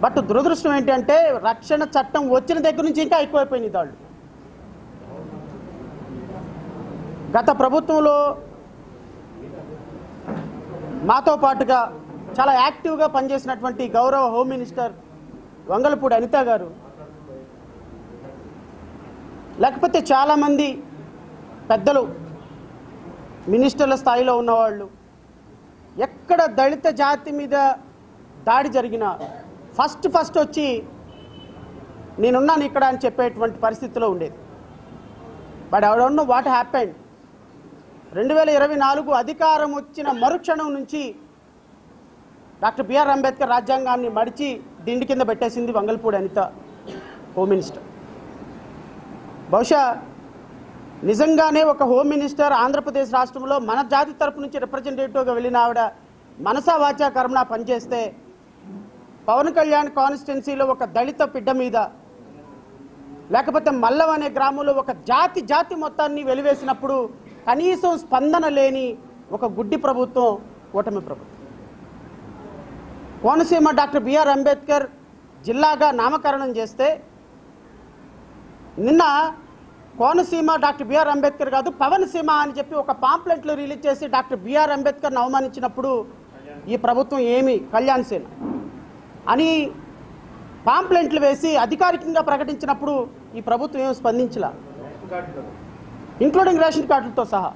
But దురదృష్టం ఏంటంటే రక్షణ చట్టం వచ్చిన దగ్గర నుంచి ఇంకా ఎక్కువైపోయినాయి దాళ్ళు. గత ప్రభుత్వంలో మాతో పాటుగా చాలా యాక్టివ్గా పనిచేసినటువంటి గౌరవ హోమ్ మినిస్టర్ వంగలపూడి అనిత గారు, లేకపోతే చాలామంది పెద్దలు మినిస్టర్ల స్థాయిలో ఉన్నవాళ్ళు ఎక్కడ దళిత జాతి మీద దాడి జరిగినా ఫస్ట్ వచ్చి నేనున్నాను ఇక్కడ అని చెప్పేటువంటి పరిస్థితిలో ఉండేది. But I don't know what happened. 2024 అధికారం వచ్చిన మరుక్షణం నుంచి డాక్టర్ బిఆర్ అంబేద్కర్ రాజ్యాంగాన్ని మడిచి దిండి కింద పెట్టేసింది వంగలపూడి అనిత హోమ్ మినిస్టర్. బహుశా నిజంగానే ఒక హోమ్ మినిస్టర్ ఆంధ్రప్రదేశ్ రాష్ట్రంలో మన జాతి తరపు నుంచి రిప్రజెంటేటివ్గా వెళ్ళిన ఆవిడ మనసా వాచా కర్మణ పనిచేస్తే పవన్ కళ్యాణ్ కాన్స్టిట్యున్సీలో ఒక దళిత బిడ్డ మీద, లేకపోతే మల్లం అనే గ్రామంలో ఒక జాతి మొత్తాన్ని వెలివేసినప్పుడు కనీసం స్పందన లేని ఒక గుడ్డి ప్రభుత్వం కూటమి ప్రభుత్వం. కోనసీమ డాక్టర్ బిఆర్ అంబేద్కర్ జిల్లాగా నామకరణం చేస్తే నిన్న కోనసీమ డాక్టర్ బిఆర్ అంబేద్కర్ కాదు పవన్ సీమ అని చెప్పి ఒక పాంప్లెట్లు రిలీజ్ చేసి డాక్టర్ బిఆర్ అంబేద్కర్ని అవమానించినప్పుడు ఈ ప్రభుత్వం ఏమి కళ్యాణ్ సేన అని పాంప్లెట్లు వేసి అధికారికంగా ప్రకటించినప్పుడు ఈ ప్రభుత్వం ఏమి స్పందించలా, ఇంక్లూడింగ్ రేషన్ కార్డులతో సహా.